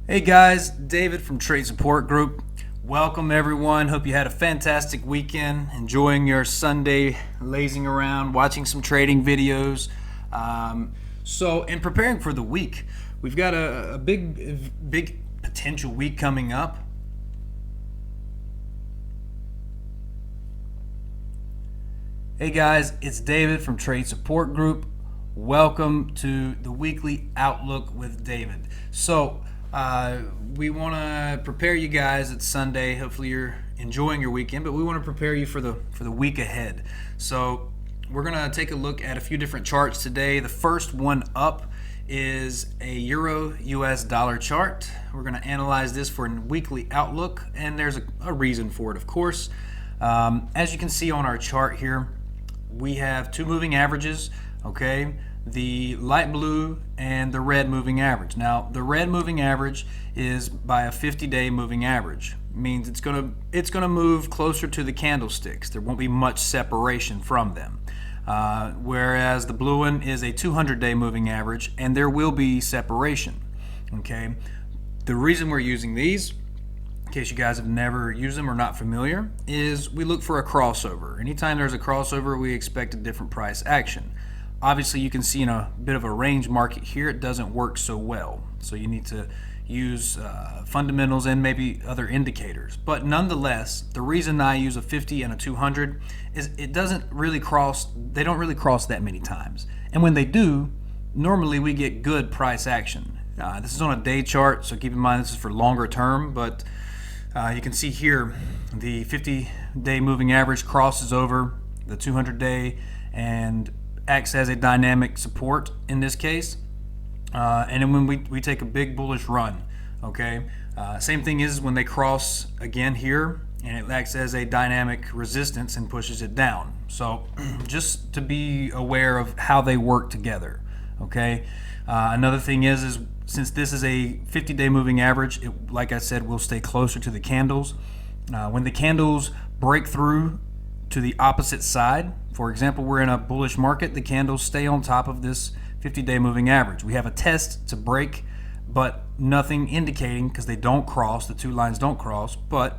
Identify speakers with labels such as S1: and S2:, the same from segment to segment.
S1: Hey guys, David from Trade Support Group. Welcome everyone. Hope you had a fantastic weekend, enjoying your Sunday, lazing around, watching some trading videos. So, in preparing for the week, we've got a big potential week coming up. Hey guys, it's David from Trade Support Group. Welcome to the weekly outlook with David. So, we want to prepare you guys. It's Sunday. Hopefully, you're enjoying your weekend, but we want to prepare you for the week ahead. So, we're gonna take a look at a few different charts today. The first one up is a Euro US dollar chart. We're gonna analyze this for a weekly outlook, and there's a reason for it, of course. As you can see on our chart here, we have two moving averages. Okay, the light blue and the red moving average. Now, the red moving average is by a 50-day moving average. It means it's gonna move closer to the candlesticks. There won't be much separation from them. Whereas the blue one is a 200-day moving average, and there will be separation. Okay, the reason we're using these, in case you guys have never used them or not familiar, is we look for a crossover. Anytime there's a crossover, we expect a different price action. Obviously, you can see in a bit of a range market here, it doesn't work so well. So you need to use fundamentals and maybe other indicators. But nonetheless, the reason I use a 50 and a 200 is they don't really cross that many times. And when they do, normally we get good price action. This is on a day chart, so keep in mind this is for longer term, but you can see here the 50-day moving average crosses over the 200-day and acts as a dynamic support in this case, and then when we take a big bullish run, okay, same thing is when they cross again here, and it acts as a dynamic resistance and pushes it down. So just to be aware of how they work together, okay. Another thing is since this is a 50-day moving average, it, like I said, will stay closer to the candles. When the candles break through to the opposite side, for example, we're in a bullish market, the candles stay on top of this 50-day moving average. We have a test to break, but nothing indicating, because they don't cross, the two lines don't cross, but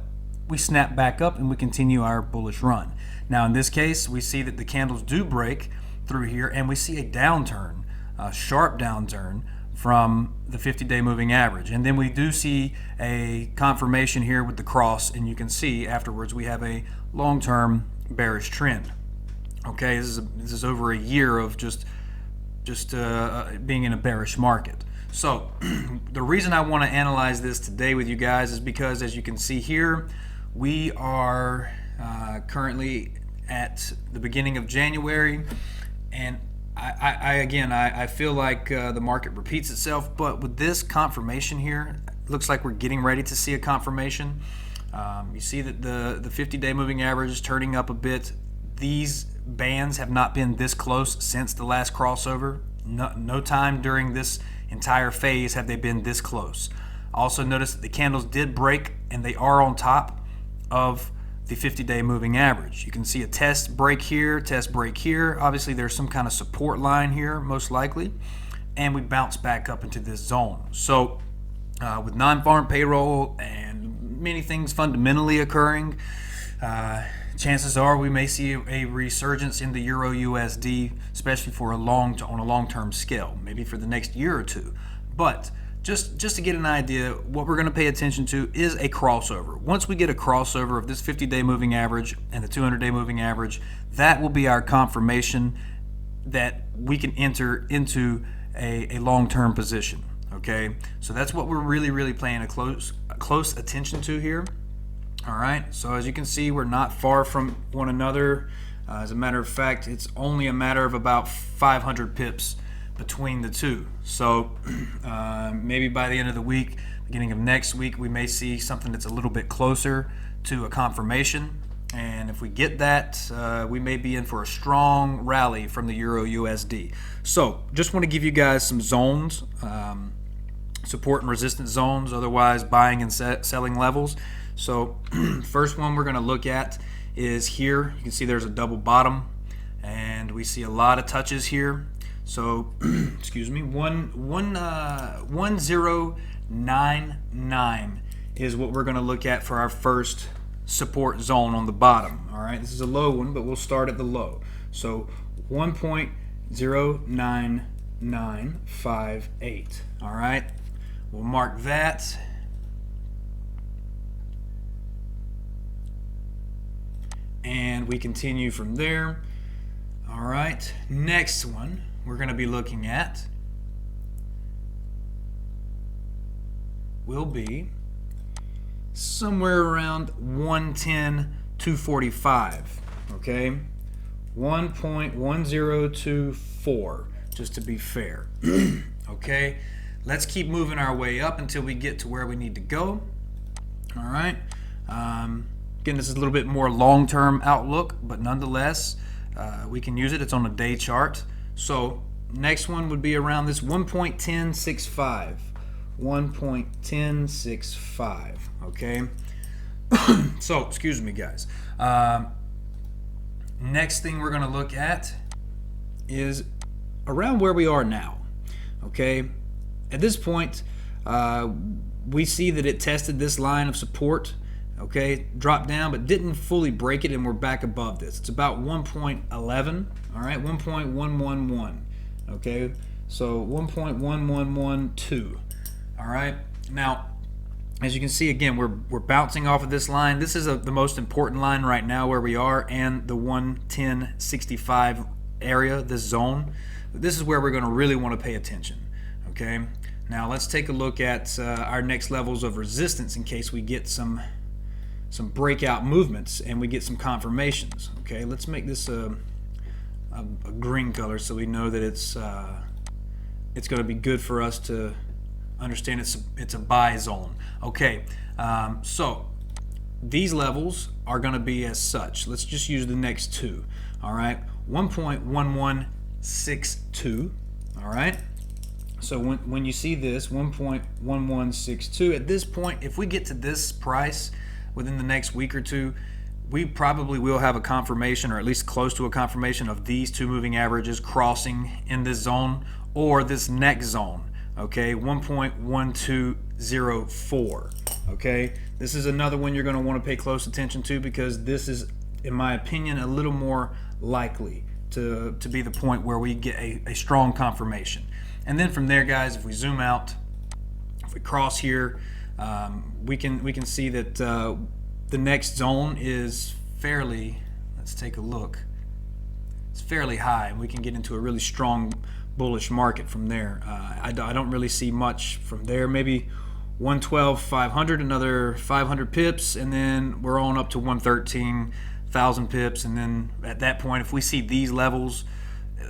S1: we snap back up and we continue our bullish run. Now in this case, we see that the candles do break through here, and we see a downturn, a sharp downturn from the 50-day moving average. And then we do see a confirmation here with the cross, and you can see afterwards we have a long-term bearish trend. Okay, this is over a year of just being in a bearish market. So the reason I want to analyze this today with you guys is because, as you can see here, we are currently at the beginning of January, and I feel like the market repeats itself, but with this confirmation here, it looks like we're getting ready to see a confirmation. You see that the 50-day moving average is turning up a bit. These bands have not been this close since the last crossover. No time during this entire phase have they been this close. Also notice that the candles did break, and they are on top of the 50-day moving average. You can see a test break here, test break here. Obviously there's some kind of support line here, most likely, and we bounce back up into this zone. So with non-farm payroll and many things fundamentally occurring, chances are we may see a resurgence in the Euro USD, especially for on a long-term scale, maybe for the next year or two. But just to get an idea, what we're going to pay attention to is a crossover. Once we get a crossover of this 50-day moving average and the 200-day moving average, that will be our confirmation that we can enter into a long-term position. Okay, so that's what we're really paying a close attention to here. All right, so as you can see, we're not far from one another. As a matter of fact, it's only a matter of about 500 pips between the two. So maybe by the end of the week, beginning of next week, we may see something that's a little bit closer to a confirmation. And if we get that, we may be in for a strong rally from the Euro USD. So just want to give you guys some zones, support and resistance zones, otherwise buying and selling levels. So first one we're going to look at is here. You can see there's a double bottom, and we see a lot of touches here. So excuse me, 10 1.1099 is what we're going to look at for our first support zone on the bottom. All right, this is a low one, but we'll start at the low. So 1.09958. All right, we'll mark that. And we continue from there. All right, next one we're going to be looking at will be somewhere around 110.245. Okay, 1.1024, just to be fair. Okay, let's keep moving our way up until we get to where we need to go. All right. Again, this is a little bit more long-term outlook, but nonetheless, we can use it. It's on a day chart. So next one would be around this 1.1065. 1.1065. Okay. So, excuse me, guys. Next thing we're going to look at is around where we are now. Okay. At this point, we see that it tested this line of support. Okay, dropped down but didn't fully break it, and we're back above this. It's about 1.11. All right, 1.111. Okay, so 1.1112. All right, now as you can see, again, we're bouncing off of this line. This is the most important line right now where we are, and the 110.65 area, this zone. This is where we're going to really want to pay attention. Okay, now let's take a look at our next levels of resistance in case we get some breakout movements and we get some confirmations. Okay, let's make this a green color so we know that it's going to be good for us to understand it's a buy zone. Okay, so these levels are going to be as such. Let's just use the next two. All right, 1.1162. All right, so when you see this 1.1162, at this point, if we get to this price within the next week or two, we probably will have a confirmation, or at least close to a confirmation, of these two moving averages crossing in this zone or this next zone. Okay, 1.1204. Okay, this is another one you're going to want to pay close attention to, because this is, in my opinion, a little more likely to be the point where we get a strong confirmation. And then from there, guys, if we zoom out, if we cross here, we can see that the next zone is fairly, let's take a look, it's fairly high, and we can get into a really strong bullish market from there. I don't really see much from there. Maybe 112,500, another 500 pips, and then we're on up to 113,000 pips. And then at that point, if we see these levels,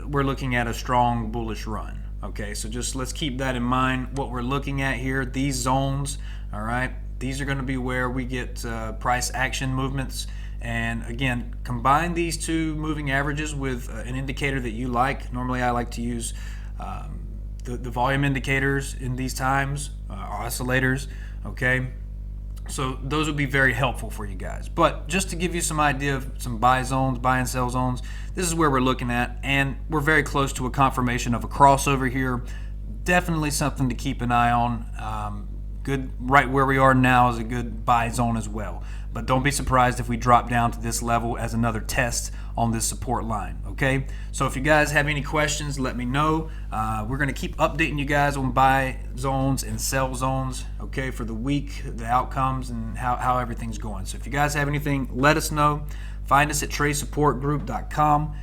S1: we're looking at a strong bullish run. Okay, so just let's keep that in mind, what we're looking at here, these zones. All right, these are going to be where we get price action movements. And again, combine these two moving averages with an indicator that you like. Normally I like to use the volume indicators in these times, oscillators. Okay, so those would be very helpful for you guys. But just to give you some idea of some buy zones, buy and sell zones, this is where we're looking at, and we're very close to a confirmation of a crossover here. Definitely something to keep an eye on. Good, right where we are now is a good buy zone as well. But don't be surprised if we drop down to this level as another test on this support line. Okay, so if you guys have any questions, let me know. We're going to keep updating you guys on buy zones and sell zones, okay, for the week, the outcomes, and how everything's going. So if you guys have anything, let us know. Find us at tradesupportgroup.com.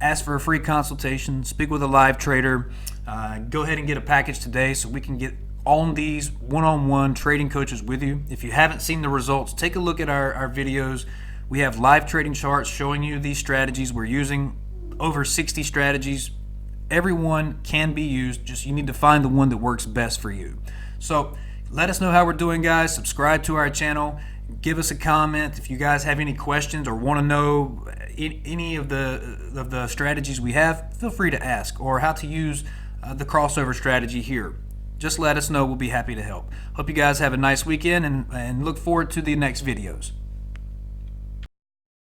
S1: Ask for a free consultation. Speak with a live trader. Go ahead and get a package today so we can get on these one-on-one trading coaches with you. If you haven't seen the results, take a look at our videos. We have live trading charts showing you these strategies. We're using over 60 strategies. Every one can be used, just you need to find the one that works best for you. So let us know how we're doing, guys. Subscribe to our channel. Give us a comment if you guys have any questions or want to know any of the strategies we have. Feel free to ask, or how to use the crossover strategy here. Just let us know. We'll be happy to help. Hope you guys have a nice weekend, and look forward to the next videos.